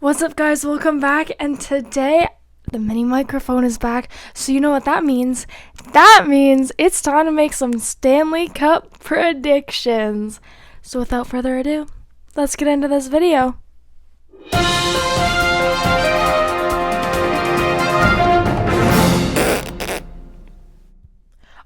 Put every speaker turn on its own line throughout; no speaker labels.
What's up, guys? Welcome back, and today the mini microphone is back, so you know what that means. That means it's time to make some Stanley Cup predictions. So without further ado, let's get into this video.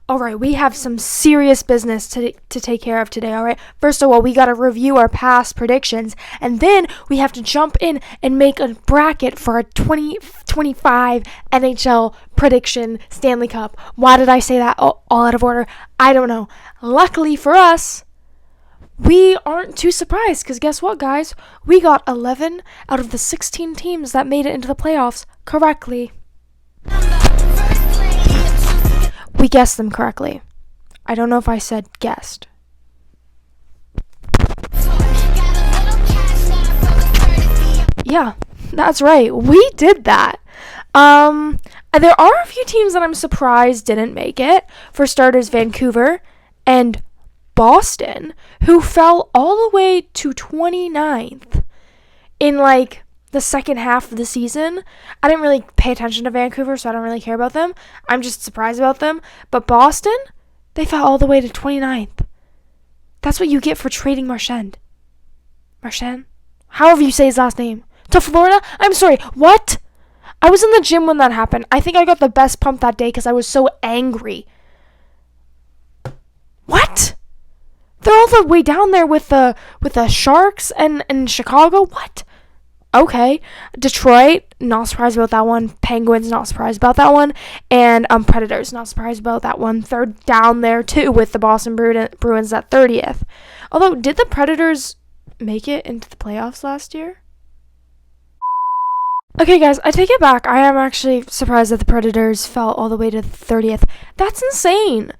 Alright, we have some serious business to take care of today, alright? First of all, we gotta review our past predictions, and then we have to jump in and make a bracket for our 2025 NHL prediction Stanley Cup. Why did I say that all out of order? I don't know. Luckily for us, we aren't too surprised, because guess what, guys? We got 11 out of the 16 teams that made it into the playoffs correctly. We guessed them correctly. I don't know if I said guessed. Yeah, that's right. We did that. There are a few teams that I'm surprised didn't make it. For starters, Vancouver and Boston, who fell all the way to 29th in the second half of the season. I didn't really pay attention to Vancouver, so I don't really care about them. I'm just surprised about them. But Boston, they fell all the way to 29th. That's what you get for trading Marchand. However you say his last name. To Florida? I'm sorry, what? I was in the gym when that happened. I think I got the best pump that day because I was so angry. What? They're all the way down there with the Sharks and Chicago? What? Okay, Detroit, not surprised about that one. Penguins, not surprised about that one. And Predators, not surprised about that one. They're down there too with the Boston Bruins at 30th. Although, did the Predators make it into the playoffs last year? Okay, guys, I take it back. I am actually surprised that the Predators fell all the way to 30th. That's insane.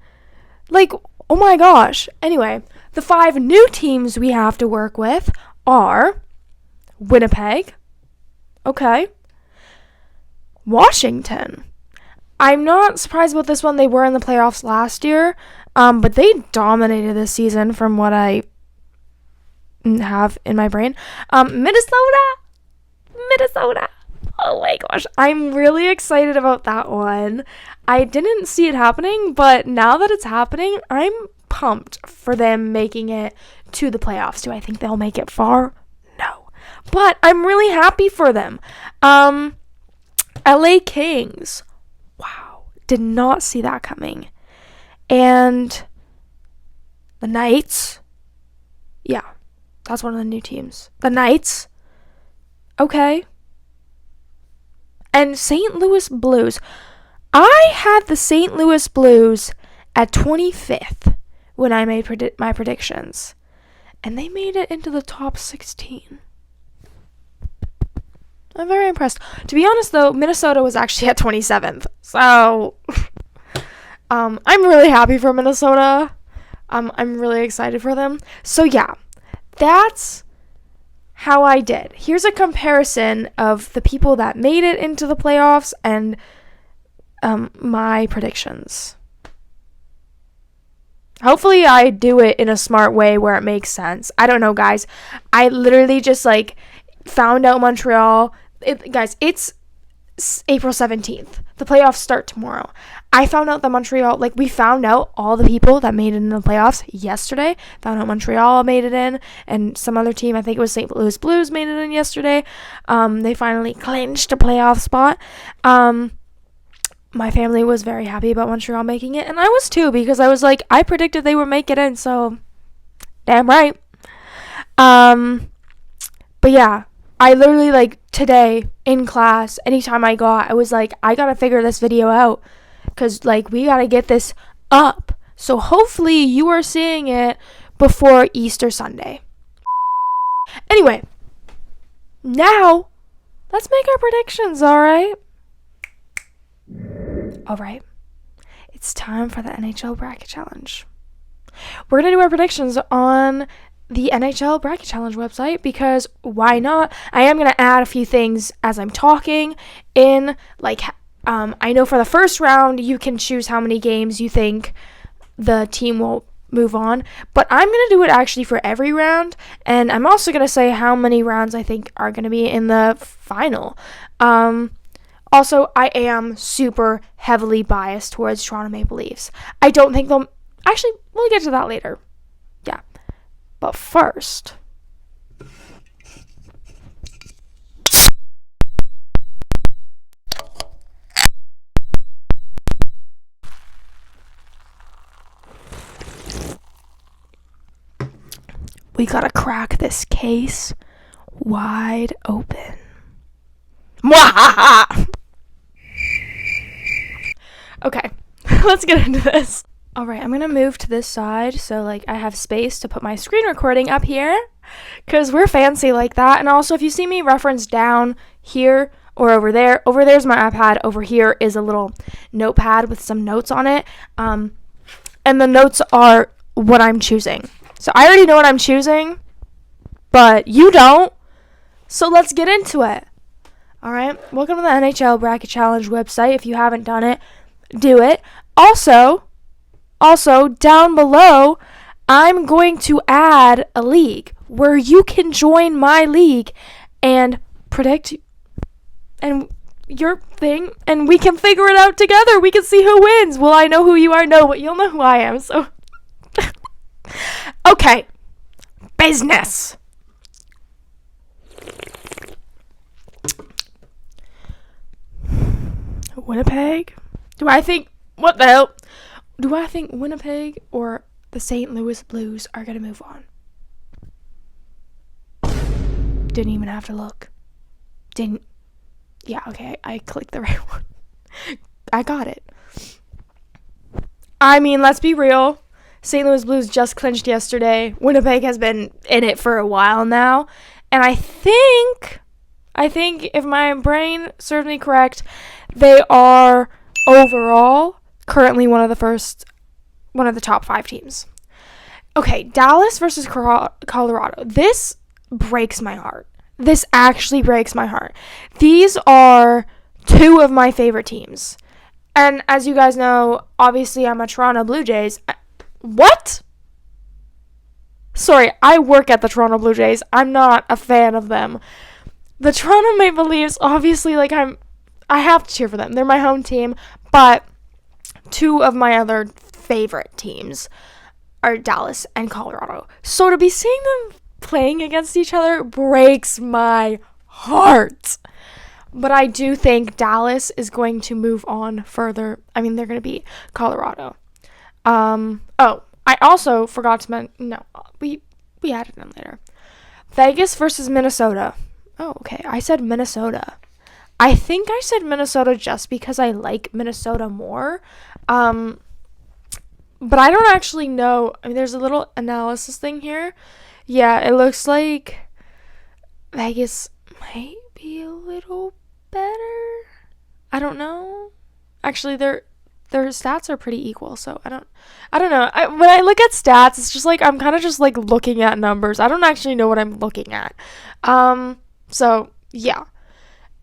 Oh my gosh. Anyway, the 5 new teams we have to work with are Winnipeg. Okay. Washington. I'm not surprised about this one. They were in the playoffs last year, but they dominated this season from what I have in my brain. Minnesota. Oh my gosh. I'm really excited about that one. I didn't see it happening, but now that it's happening, I'm pumped for them making it to the playoffs. Do I think they'll make it far? No. But I'm really happy for them. LA Kings. Wow. Did not see that coming. And the Knights. Yeah. That's one of the new teams. The Knights. Okay. And St. Louis Blues. I had the St. Louis Blues at 25th when I made my predictions. And they made it into the top 16. I'm very impressed. To be honest, though, Minnesota was actually at 27th. So, I'm really happy for Minnesota. I'm really excited for them. So, yeah, that's how I did. Here's a comparison of the people that made it into the playoffs and my predictions. Hopefully I do it in a smart way where it makes sense. I don't know, guys. I literally just found out Montreal. Guys, it's April 17th. The playoffs start tomorrow. I found out that Montreal, we found out all the people that made it in the playoffs yesterday. Found out Montreal made it in, and some other team, I think it was St. Louis Blues, made it in yesterday. They finally clinched a playoff spot. My family was very happy about Montreal making it, and I was too, because I was I predicted they would make it in, so damn right. But yeah, I literally today in class, anytime I was I gotta figure this video out, because we gotta get this up. So hopefully you are seeing it before Easter Sunday. Anyway, now let's make our predictions, alright? Alright, it's time for the NHL Bracket Challenge. We're going to do our predictions on the NHL Bracket Challenge website, because why not? I am going to add a few things as I'm talking in, I know for the first round, you can choose how many games you think the team will move on. But I'm going to do it actually for every round. And I'm also going to say how many rounds I think are going to be in the final. Also, I am super heavily biased towards Toronto Maple Leafs. I don't think they'll... Actually, we'll get to that later. Yeah. But first... we gotta crack this case wide open. Okay, let's get into this. Alright, I'm gonna move to this side so like I have space to put my screen recording up here, because we're fancy like that. And also, if you see me reference down here or over there's my iPad. Over here is a little notepad with some notes on it, and the notes are what I'm choosing. So I already know what I'm choosing, but you don't. So let's get into it. All right. Welcome to the NHL Bracket Challenge website. If you haven't done it, do it. Also, down below, I'm going to add a league where you can join my league and predict and your thing, and we can figure it out together. We can see who wins. Will I know who you are? No, but you'll know who I am. So, okay, business. Winnipeg? What the hell? Do I think Winnipeg or the St. Louis Blues are going to move on? Didn't even have to look. Yeah, okay, I clicked the right one. I got it. I mean, let's be real. St. Louis Blues just clinched yesterday. Winnipeg has been in it for a while now. And I think if my brain serves me correct, they are overall currently one of the top 5 teams. Okay, Dallas versus Colorado. This breaks my heart. This actually breaks my heart. These are 2 of my favorite teams. And as you guys know, obviously I'm a Toronto Blue Jays. What? Sorry, I work at the Toronto Blue Jays. I'm not a fan of them. The Toronto Maple Leafs, obviously, I have to cheer for them. They're my home team. But 2 of my other favorite teams are Dallas and Colorado. So to be seeing them playing against each other breaks my heart. But I do think Dallas is going to move on further. I mean, they're going to beat Colorado. I also forgot to mention, no, we added them later. Vegas versus Minnesota. Oh, okay. I said Minnesota. I think I said Minnesota just because I like Minnesota more. But I don't actually know. I mean, there's a little analysis thing here. Yeah, it looks like Vegas might be a little better. I don't know. Actually, their stats are pretty equal, so I don't know. When I look at stats, it's just like I'm kind of just like looking at numbers. I don't actually know what I'm looking at. So yeah.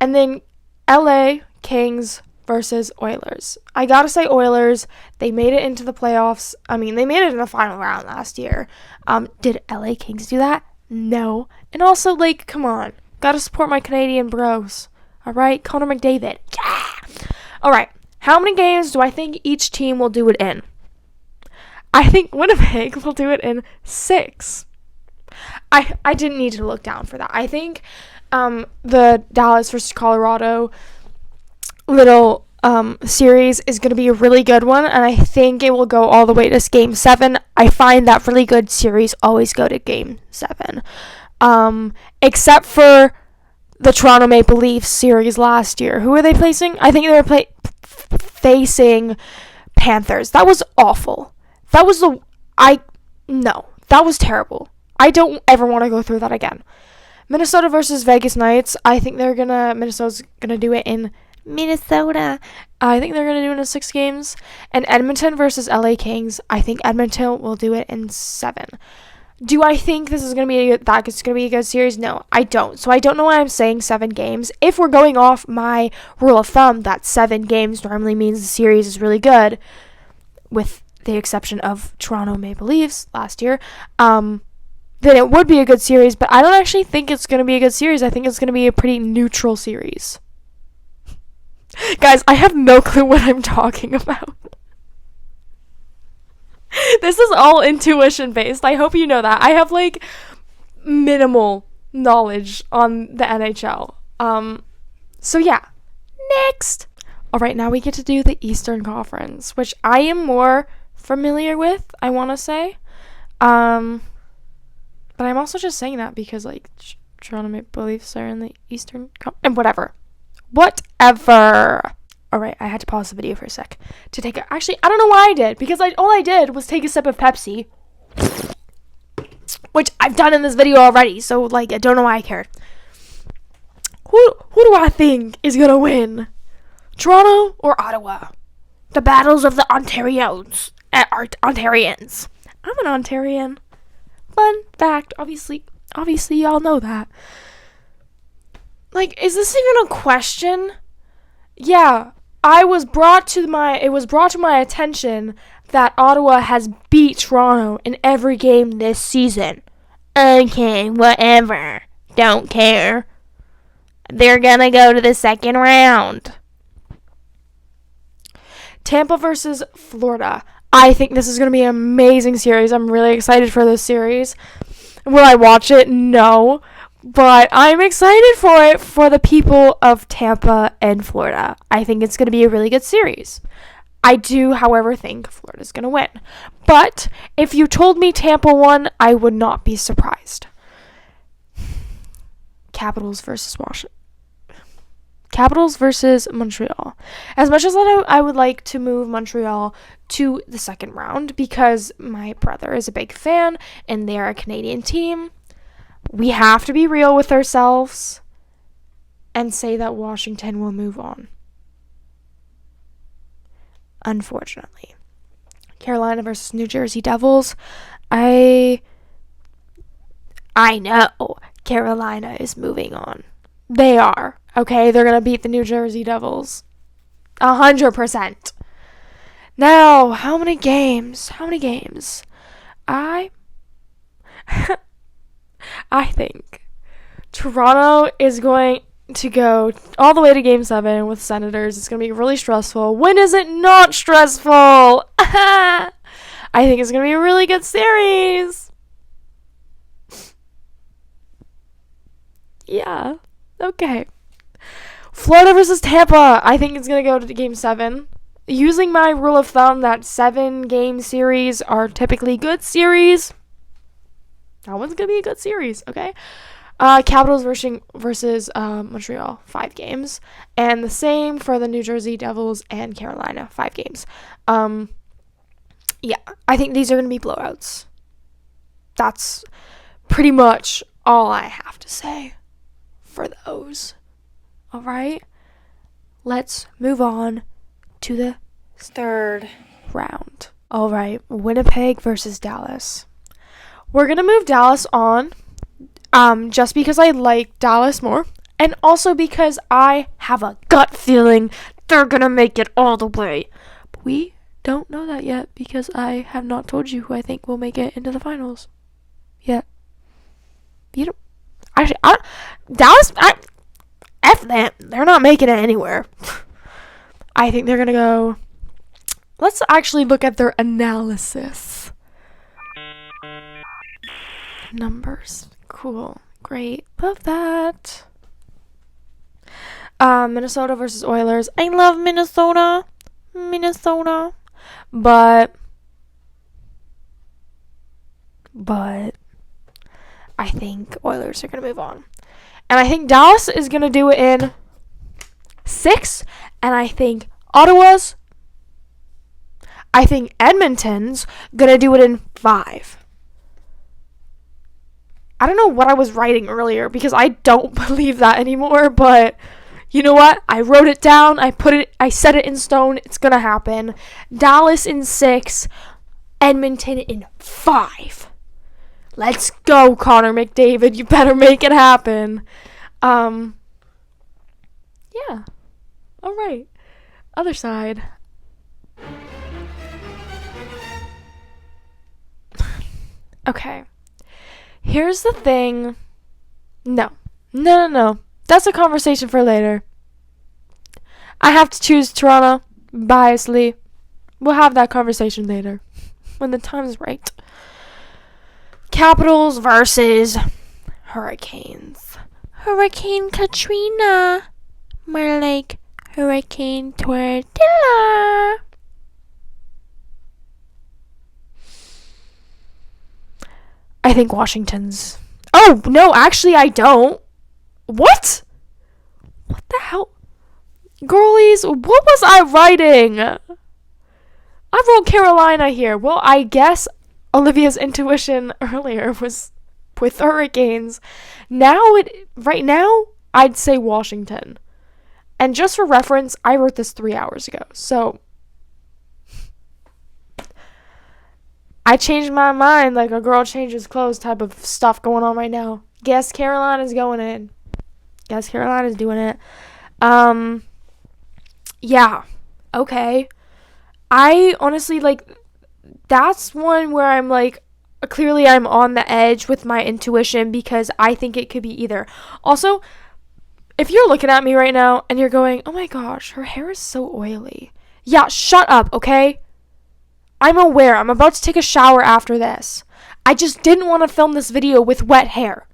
And then LA Kings versus Oilers. I gotta say Oilers, they made it into the playoffs. I mean, they made it in the final round last year. Did LA Kings do that? No. And also, like, come on. Gotta support my Canadian bros. Alright? Connor McDavid. Yeah! Alright. How many games do I think each team will do it in? I think Winnipeg will do it in 6. I didn't need to look down for that. I think the Dallas versus Colorado little series is going to be a really good one, and I think it will go all the way to Game 7. I find that really good series always go to Game 7. Except for the Toronto Maple Leafs series last year. Who were they facing? I think they were facing Panthers. That was awful. That was that was terrible. I don't ever want to go through that again. Minnesota versus Vegas Knights. I think Minnesota's gonna do it in Minnesota. I think they're gonna do it in 6 games. And Edmonton versus LA Kings. I think Edmonton will do it in 7. Do I think this is gonna be a good series? No, I don't. So I don't know why I'm saying 7 games. If we're going off my rule of thumb that 7 games normally means the series is really good, with the exception of Toronto Maple Leafs last year, then it would be a good series. But I don't actually think it's going to be a good series. I think it's going to be a pretty neutral series. Guys, I have no clue what I'm talking about. This is all intuition based. I hope you know that. I have like minimal knowledge on the NHL. So yeah. Next. All right, now we get to do the Eastern Conference, which I am more familiar with, I want to say. But I'm also just saying that because like Toronto Maple Leafs are in the Eastern Conference and whatever. All right, I had to pause the video for a sec to take a... Actually, I don't know why I did, because all I did was take a sip of Pepsi, which I've done in this video already, so, like, I don't know why I cared. Who do I think is gonna win? Toronto or Ottawa? The battles of the Ontarians. Ontarians. I'm an Ontarian. Fun fact, obviously y'all know that. Like, is this even a question? Yeah, it was brought to my attention that Ottawa has beat Toronto in every game this season. Okay, whatever. Don't care. They're gonna go to the second round. Tampa versus Florida. I think this is gonna be an amazing series. I'm really excited for this series. Will I watch it? No. But I'm excited for it for the people of Tampa and Florida. I think it's going to be a really good series. I do, however, think Florida's going to win. But if you told me Tampa won, I would not be surprised. Capitals versus Montreal. As much as I would like to move Montreal to the second round because my brother is a big fan and they're a Canadian team, we have to be real with ourselves and say that Washington will move on. Unfortunately. Carolina versus New Jersey Devils. I know Carolina is moving on. They are. Okay, they're going to beat the New Jersey Devils. 100%. Now, how many games? I think Toronto is going to go all the way to Game 7 with Senators. It's going to be really stressful. When is it not stressful? I think it's going to be a really good series. Yeah. Okay. Florida versus Tampa. I think it's going to go to Game 7. Using my rule of thumb that 7-game series are typically good series, that one's going to be a good series, okay? Capitals versus Montreal, 5 games. And the same for the New Jersey Devils and Carolina, 5 games. Yeah, I think these are going to be blowouts. That's pretty much all I have to say for those. All right? Let's move on to the third round. All right, Winnipeg versus Dallas. We're going to move Dallas on just because I like Dallas more, and also because I have a gut feeling they're going to make it all the way. But we don't know that yet because I have not told you who I think will make it into the finals yet. You don't... Actually, Dallas... F them. They're not making it anywhere. I think they're going to go... Let's actually look at their analysis. Numbers. Cool. Great. Love that. Minnesota versus Oilers. I love Minnesota. But I think Oilers are going to move on. And I think Dallas is going to do it in 6. And I think Edmonton's going to do it in 5. I don't know what I was writing earlier because I don't believe that anymore, but you know what? I wrote it down. I set it in stone. It's going to happen. Dallas in 6, Edmonton in 5. Let's go, Connor McDavid. You better make it happen. Yeah. All right. Other side. Okay. Here's the thing. No. No. That's a conversation for later. I have to choose Toronto biasly. We'll have that conversation later when the time's right. Capitals versus Hurricanes. Hurricane Katrina. More like Hurricane Tortilla. I think Washington's... Oh, no, actually I don't. What? What the hell? Girlies, what was I writing? I wrote Carolina here. Well, I guess Olivia's intuition earlier was with Hurricanes. Right now, I'd say Washington. And just for reference, I wrote this 3 hours ago. So, I changed my mind like a girl changes clothes type of stuff going on right now. Guess Carolina's going in. Guess Carolina's doing it. Yeah. Okay. I honestly, that's one where I'm clearly I'm on the edge with my intuition because I think it could be either. Also, if you're looking at me right now and you're going, oh my gosh, her hair is so oily. Yeah, shut up, okay? I'm aware. I'm about to take a shower after this. I just didn't want to film this video with wet hair.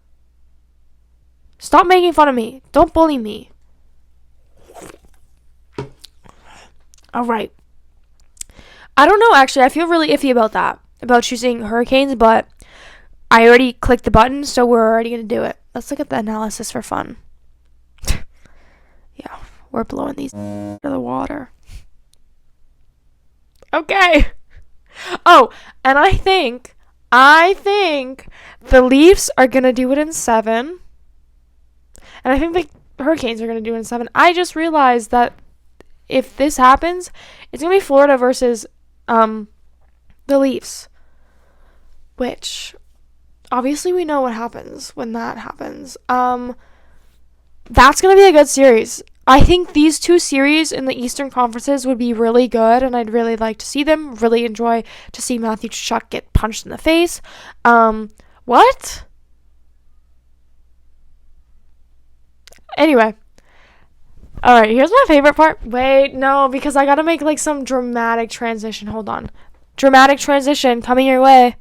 Stop making fun of me. Don't bully me. Alright. I don't know, actually. I feel really iffy about that. About choosing Hurricanes, but I already clicked the button, so we're already going to do it. Let's look at the analysis for fun. Yeah, we're blowing these out of the water. Okay. Oh, and I think the Leafs are going to do it in 7. And I think the Hurricanes are going to do it in 7. I just realized that if this happens, it's going to be Florida versus the Leafs. Which, obviously we know what happens when that happens. That's going to be a good series. I think these two series in the Eastern Conferences would be really good, and I'd really like to see them. Really enjoy to see Matthew Tkachuk get punched in the face. What? Anyway. Alright, here's my favorite part. Wait, no, because I gotta make some dramatic transition. Hold on. Dramatic transition coming your way.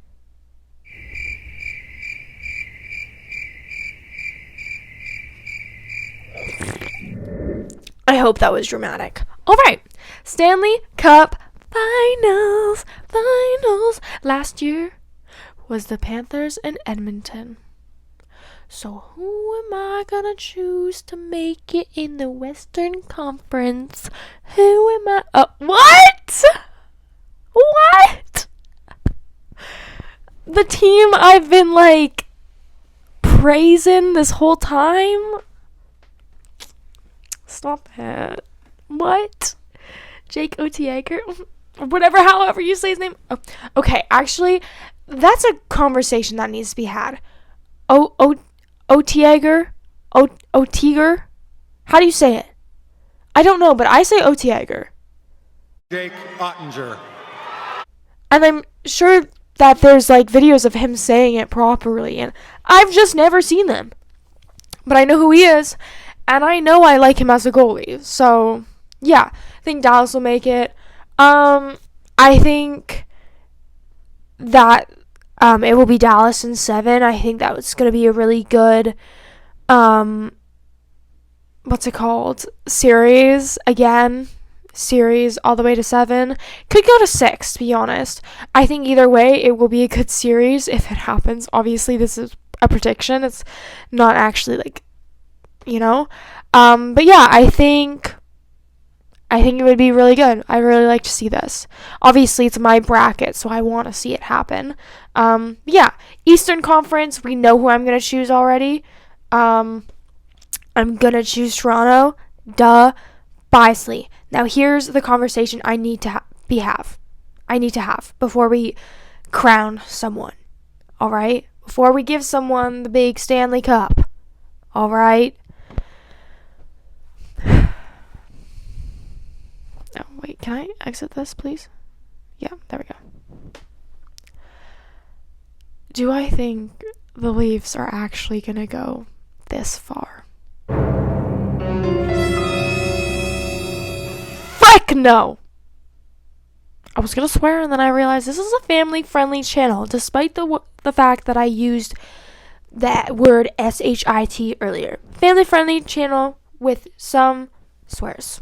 I hope that was dramatic. Alright. Stanley Cup Finals. Last year was the Panthers and Edmonton. So who am I gonna choose to make it in the Western Conference? Who am I? What? What? The team I've been praising this whole time? Stop it. What? Jake Oettinger? However you say his name. Oh, okay, actually, that's a conversation that needs to be had. Oettinger? Oettinger? How do you say it? I don't know, but I say Oettinger.
Jake Oettinger.
And I'm sure that there's videos of him saying it properly, and I've just never seen them. But I know who he is, and I know I like him as a goalie. So, yeah, I think Dallas will make it. I think that it will be Dallas in 7. I think that was going to be a really good, series. Again, series all the way to 7. Could go to 6, to be honest. I think either way, it will be a good series if it happens. Obviously, this is a prediction. It's not actually but yeah, I think it would be really good. I really like to see this. Obviously, it's my bracket, so I want to see it happen. Yeah, Eastern Conference, we know who I'm going to choose already. I'm going to choose Toronto. Duh. Biasly. Now, here's the conversation I need to have before we crown someone. All right? Before we give someone the big Stanley Cup. All right? Oh, wait, can I exit this, please? Yeah, there we go. do I think the Leafs are actually going to go this far? Frick no! I was going to swear, and then I realized this is a family-friendly channel, despite the fact that I used that word S-H-I-T earlier. Family-friendly channel with some swears.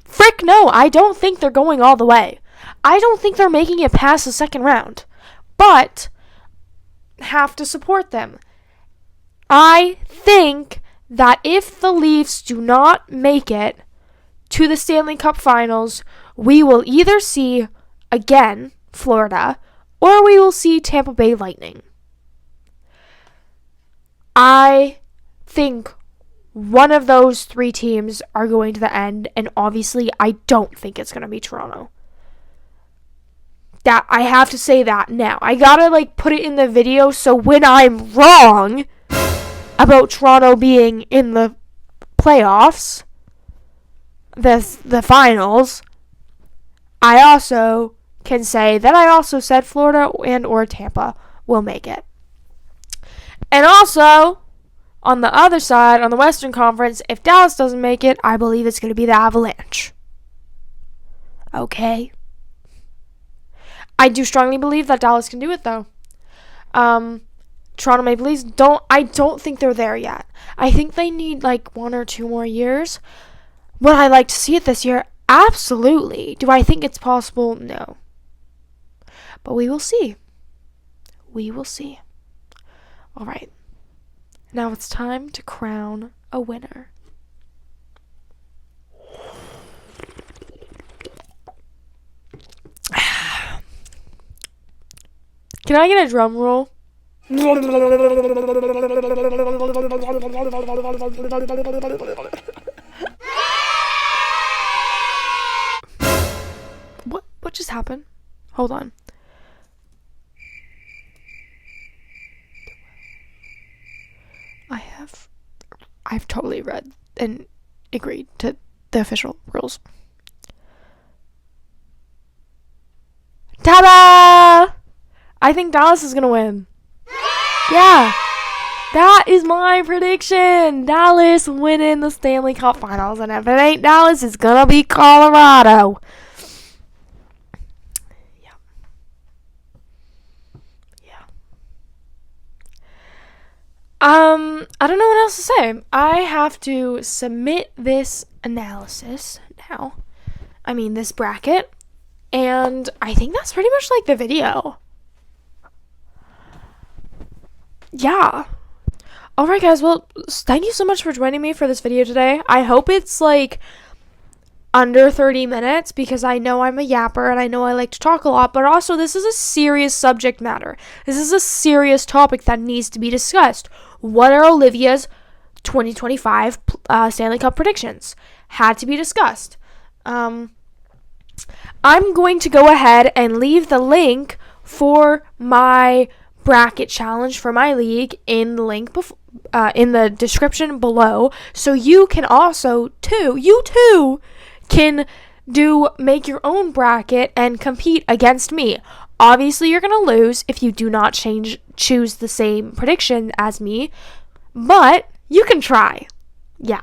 Frick no, I don't think they're going all the way. I don't think they're making it past the second round. But have to support them. I think that if the Leafs do not make it to the Stanley Cup Finals, we will either see, again, Florida, or we will see Tampa Bay Lightning. I think one of those three teams are going to the end, and obviously I don't think it's going to be Toronto. That I have to say that now. I gotta put it in the video so when I'm wrong about Toronto being in the playoffs, the finals, I also can say that I also said Florida and or Tampa will make it. And also, on the other side, on the Western Conference, if Dallas doesn't make it, I believe it's going to be the Avalanche. Okay? I do strongly believe that Dallas can do it, though. Toronto Maple Leafs, I don't think they're there yet. I think they need, 1 or 2 more years. Would I like to see it this year? Absolutely. Do I think it's possible? No. But we will see. We will see. All right. Now it's time to crown a winner. Can I get a drum roll? What just happened? Hold on. I've totally read and agreed to the official rules. Ta-da! I think Dallas is going to win. Yeah. That is my prediction. Dallas winning the Stanley Cup Finals. And if it ain't Dallas, it's going to be Colorado. Yeah. I don't know what else to say. I have to submit this analysis now. I mean, this bracket. And I think that's pretty much the video. Yeah. Alright, guys. Well, thank you so much for joining me for this video today. I hope it's under 30 minutes because I know I'm a yapper and I know I like to talk a lot, but also this is a serious subject matter. This is a serious topic that needs to be discussed. What are Olivia's 2025 Stanley Cup predictions? Had to be discussed. I'm going to go ahead and leave the link for my bracket challenge for my league in the link in the description below, so you can also can make your own bracket and compete against me. Obviously, you're going to lose if you do not choose the same prediction as me, but you can try. Yeah.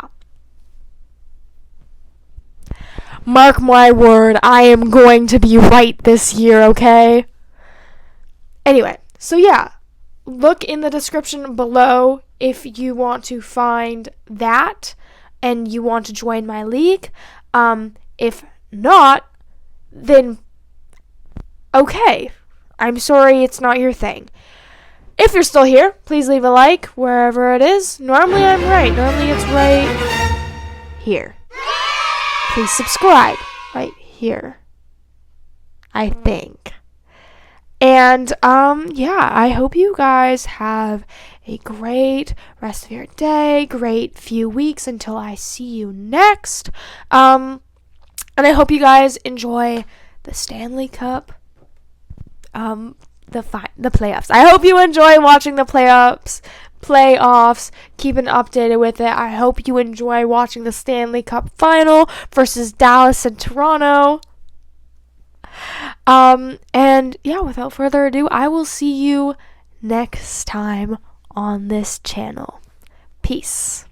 Mark my word, I am going to be right this year, okay? Anyway, so yeah, look in the description below if you want to find that and you want to join my league. If not, then okay. I'm sorry it's not your thing. If you're still here, please leave a like wherever it is. Normally I'm right. Normally it's right here. Please subscribe right here, I think. And yeah, I hope you guys have a great rest of your day, great few weeks until I see you next. And I hope you guys enjoy the Stanley Cup, the playoffs. I hope you enjoy watching the playoffs, keeping updated with it. I hope you enjoy watching the Stanley Cup final versus Dallas and Toronto. And yeah, without further ado, I will see you next time on this channel. Peace.